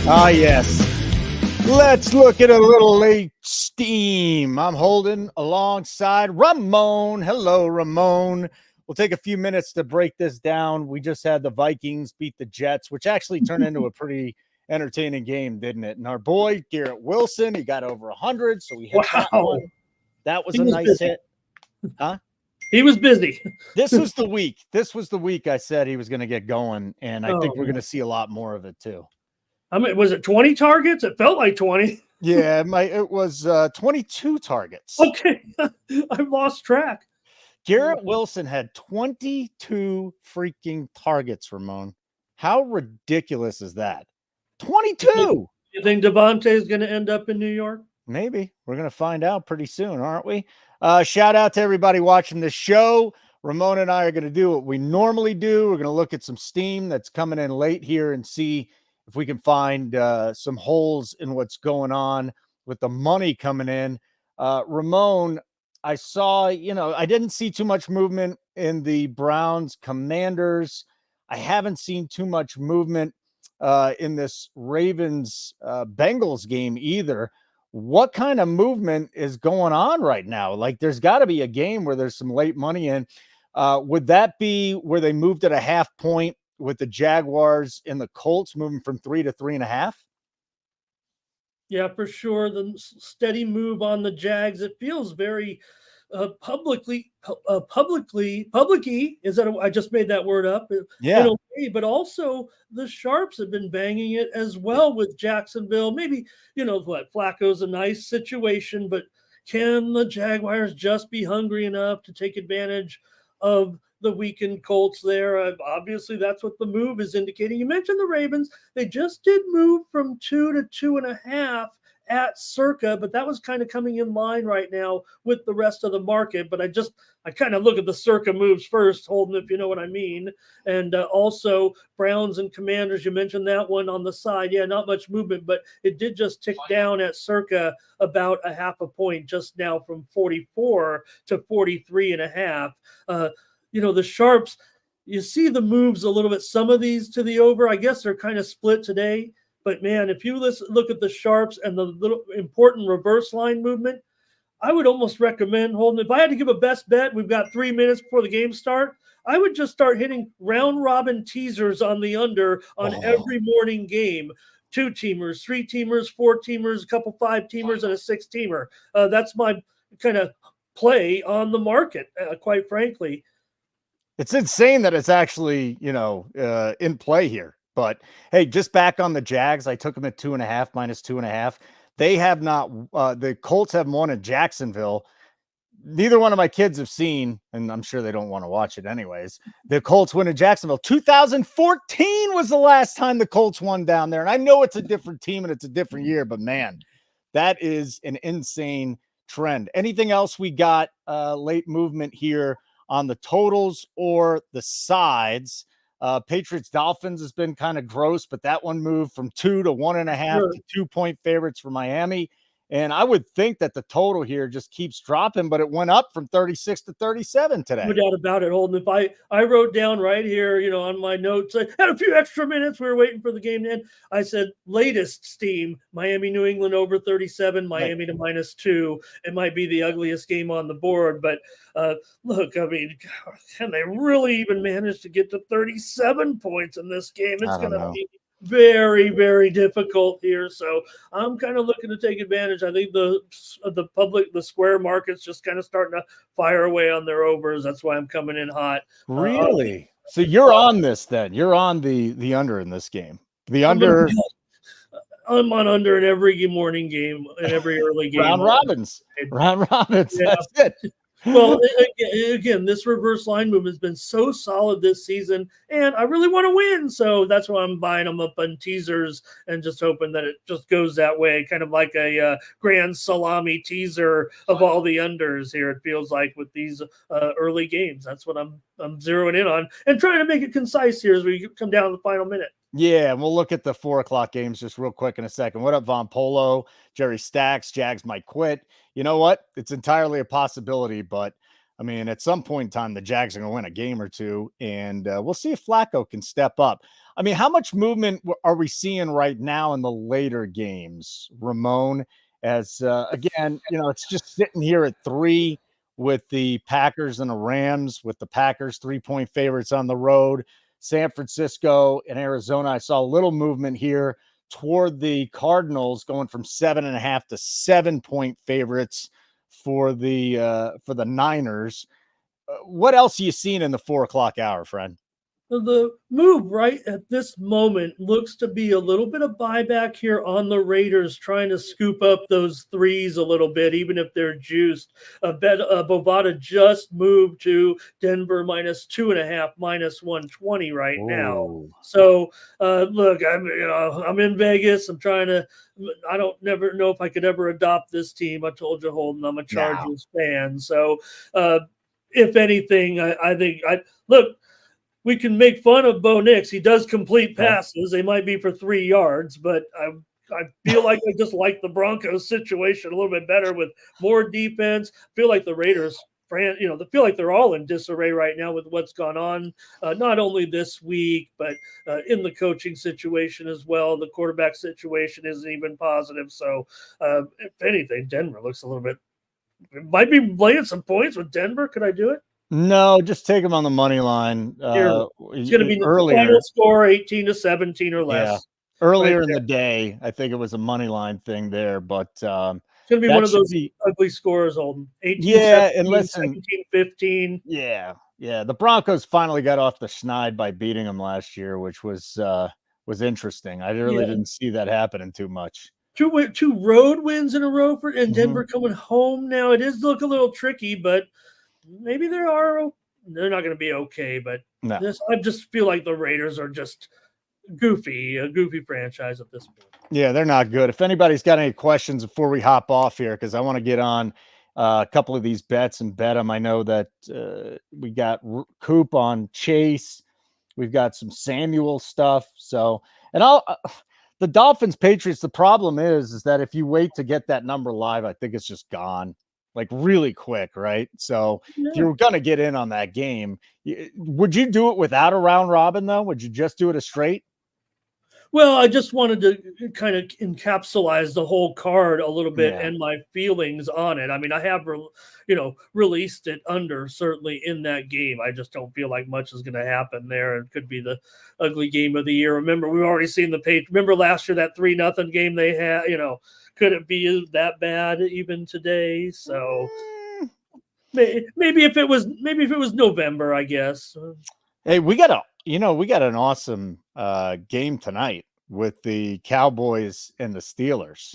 Ah, yes. Let's look at a little late steam. I'm Holden alongside Ramon. Hello, Ramon. We'll take a few minutes to break this down. We just had the Vikings beat the Jets, which actually turned into a pretty entertaining game, didn't it? And our boy, Garrett Wilson, he got over 100, so we hit that one. That was a nice hit. Huh? He was busy. This was the week. This was the week I said he was going to get going, and I think we're going to see a lot more of it, too. I mean, was it 20 targets? It felt like 20. Yeah, it was 22 targets. Okay. I've lost track. Garrett Wilson had 22 freaking targets, Ramon. How ridiculous is that? 22! You think Devontae is going to end up in New York? Maybe. We're going to find out pretty soon, aren't we? Shout out to everybody watching this show. Ramon and I are going to do what we normally do. We're going to look at some steam that's coming in late here and see if we can find some holes in what's going on with the money coming in. Ramon, I saw, I didn't see too much movement in the Browns Commanders. I haven't seen too much movement in this Ravens Bengals game either. What kind of movement is going on right now? Like, there's got to be a game where there's some late money in. Would that be where they moved at a half point with the Jaguars and the Colts moving from 3 to 3.5? Yeah, for sure. The steady move on the Jags. It feels very publicly. Is that I just made that word up? Yeah. But also the Sharps have been banging it as well with Jacksonville. Maybe, Flacco's a nice situation, but can the Jaguars just be hungry enough to take advantage of the weakened Colts there? Obviously, that's what the move is indicating. You mentioned the Ravens. They just did move from 2 to 2.5 at Circa, but that was kind of coming in line right now with the rest of the market. But I kind of look at the Circa moves first, Holden, if you know what I mean. And also Browns and Commanders, you mentioned that one on the side. Yeah, not much movement, but it did just tick down at Circa about a half a point just now from 44 to 43.5. The Sharps, you see the moves a little bit, some of these to the over. I guess they're kind of split today. But, man, if you look at the Sharps and the little important reverse line movement, I would almost recommend, Holden, if I had to give a best bet, we've got 3 minutes before the game start, I would just start hitting round-robin teasers on the under on every morning game. 2-teamers, 3-teamers, 4-teamers, a couple 5-teamers, and a 6-teamer. That's my kind of play on the market, quite frankly. It's insane that it's actually, in play here. But, hey, just back on the Jags, I took them at 2.5, minus 2.5. They have not the Colts have won in Jacksonville. Neither one of my kids have seen, and I'm sure they don't want to watch it anyways. The Colts win in Jacksonville. 2014 was the last time the Colts won down there. And I know it's a different team and it's a different year, but, man, that is an insane trend. Anything else we got late movement here on the totals or the sides? Patriots Dolphins has been kind of gross, but that one moved from 2 to 1.5 to 2-point favorites for Miami. And I would think that the total here just keeps dropping, but it went up from 36 to 37 today. No doubt about it, Holden. If I wrote down right here, on my notes, I had a few extra minutes. We were waiting for the game to end. I said latest steam, Miami, New England over 37, Miami to -2. It might be the ugliest game on the board, but look, I mean, can they really even manage to get to 37 points in this game? It's going to be very, very difficult here. So I'm kind of looking to take advantage. I think the square market's just kind of starting to fire away on their overs. That's why I'm coming in hot. Really? So you're on this then? You're on the under in this game? The under? I'm on under in every morning game and every early game. Round robins. Yeah. That's it. Well, again, this reverse line movement has been so solid this season, and I really want to win. So that's why I'm buying them up on teasers and just hoping that it just goes that way, kind of like a grand salami teaser of all the unders here. It feels like with these early games. That's what I'm zeroing in on and trying to make it concise here as we come down to the final minute. Yeah, and we'll look at the 4:00 games just real quick in a second. What up, Von Polo? Jerry Stacks, Jags might quit. You know what? It's entirely a possibility, but I mean, at some point in time, the Jags are going to win a game or two, and we'll see if Flacco can step up. I mean, how much movement are we seeing right now in the later games, Ramon? As again, it's just sitting here at 3 with the Packers and the Rams, with the Packers 3-point favorites on the road. San Francisco and Arizona, I saw a little movement here toward the Cardinals, going from 7.5 to 7-point favorites for the Niners. What else are you seeing in the 4 o'clock hour, friend? The move right at this moment looks to be a little bit of buyback here on the Raiders, trying to scoop up those threes a little bit, even if they're juiced. Bovada just moved to Denver -2.5, -120 right now. Oh, So look, I'm in Vegas. I'm trying to. I don't never know if I could ever adopt this team. I told you, Holden, I'm a Chargers fan. So if anything, I think look. We can make fun of Bo Nix. He does complete passes. They might be for 3 yards, but I feel like I just like the Broncos situation a little bit better with more defense. I feel like the Raiders, they feel like they're all in disarray right now with what's gone on, not only this week, but in the coaching situation as well. The quarterback situation isn't even positive. So if anything, Denver looks a little bit, might be laying some points with Denver. Could I do it? no, just take them on the money line. It's going to be the Earlier, final score 18-17 or less. yeah, earlier in the day, I think it was a money line thing there, but It's going to be one of those ugly scores, Holden. 18-17, and listen, 17-15. Yeah, the Broncos finally got off the schneid by beating them last year, which was interesting. I really didn't see that happening too much. Two road wins in a row and Denver coming home now. It is look a little tricky, but maybe they're not going to be okay. But I just feel like the Raiders are just a goofy franchise at this point. Yeah, they're not good. If anybody's got any questions before we hop off here, because I want to get on a couple of these bets and bet them. I know that we got Coop on Chase. We've got some Samuel stuff. So, and the Dolphins Patriots, the problem is that if you wait to get that number live, I think it's just gone like really quick, right? So if you're going to get in on that game, would you do it without a round robin though? Would you just do it a straight? Well, I just wanted to kind of encapsulate the whole card a little bit and my feelings on it. I mean, I have, released it under certainly in that game. I just don't feel like much is going to happen there. It could be the ugly game of the year. Remember, we've already seen remember last year that 3-0 game they had. Could it be that bad even today? So maybe if it was November, I guess. Hey, we got an awesome game tonight with the Cowboys and the Steelers.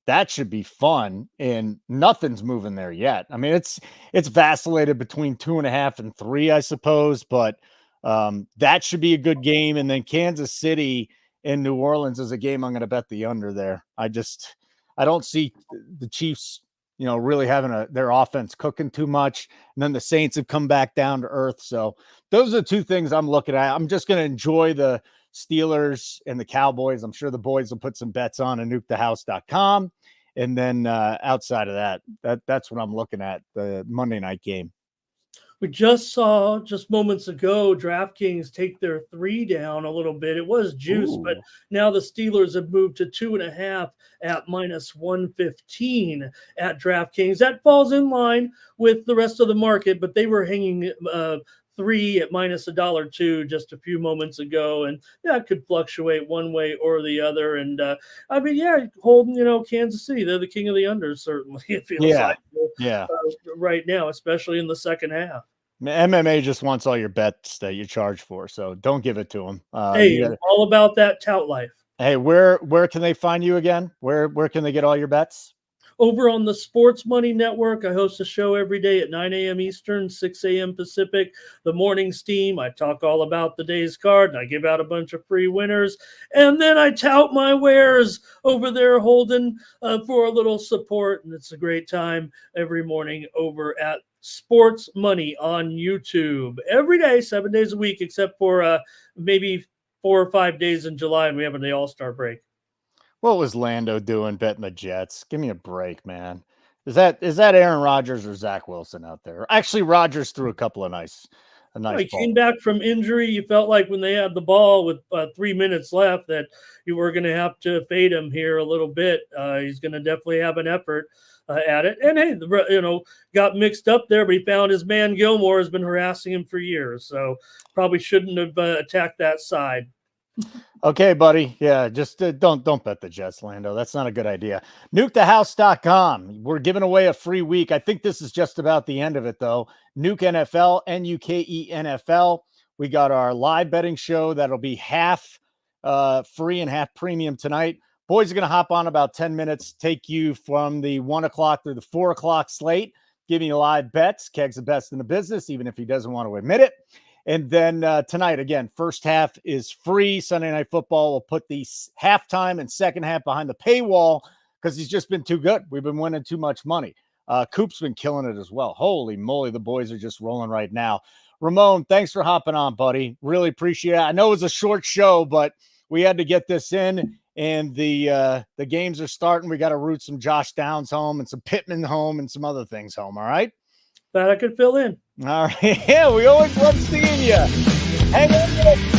That should be fun, and nothing's moving there yet. I mean, it's vacillated between 2.5 and 3, I suppose, but that should be a good game. And then Kansas City and New Orleans is a game I'm going to bet the under there. I don't see the Chiefs, really having their offense cooking too much. And then the Saints have come back down to earth. So those are the two things I'm looking at. I'm just going to enjoy the Steelers and the Cowboys. I'm sure the boys will put some bets on at nukethehouse.com. And then outside of that's what I'm looking at, the Monday night game. We just saw moments ago DraftKings take their 3 down a little bit. It was juice, but now the Steelers have moved to 2.5 at -115 at DraftKings. That falls in line with the rest of the market, but they were hanging 3 at -$1.02 just a few moments ago, and that could fluctuate one way or the other. And Holden, Kansas City, they're the king of the unders. Certainly, it feels like right now, especially in the second half. MMA just wants all your bets that you charge for, so don't give it to them. All about that tout life. Hey, where can they find you again? Where can they get all your bets? Over on the Sports Money Network, I host a show every day at 9 a.m. Eastern, 6 a.m. Pacific, the morning steam. I talk all about the day's card, and I give out a bunch of free winners. And then I tout my wares over there, Holden, for a little support. And it's a great time every morning over at Sports Money on YouTube. Every day, 7 days a week, except for maybe 4 or 5 days in July, and we have the All-Star break. What was Lando doing betting the Jets? Give me a break, man. Is that Aaron Rodgers or Zach Wilson out there? Actually, Rodgers threw a couple of nice He balls. came back from injury. You felt like when they had the ball with 3 minutes left that you were going to have to fade him here a little bit. He's going to definitely have an effort at it. And hey, got mixed up there, but he found his man Gilmore has been harassing him for years. So probably shouldn't have attacked that side. Okay, buddy. Yeah, just don't bet the Jets, Lando. That's not a good idea. NukeTheHouse.com. We're giving away a free week. I think this is just about the end of it, though. Nuke NFL, Nuke NFL. We got our live betting show that'll be half free and half premium tonight. Boys are going to hop on about 10 minutes, take you from the 1 o'clock through the 4 o'clock slate, giving you live bets. Keg's the best in the business, even if he doesn't want to admit it. And then tonight, again, first half is free. Sunday Night Football will put the halftime and second half behind the paywall because he's just been too good. We've been winning too much money. Coop's been killing it as well. Holy moly, the boys are just rolling right now. Ramon, thanks for hopping on, buddy. Really appreciate it. I know it was a short show, but we had to get this in, and the games are starting. We got to root some Josh Downs home and some Pittman home and some other things home, all right? That I could fill in. All right. Yeah, we always love seeing you. Hang on.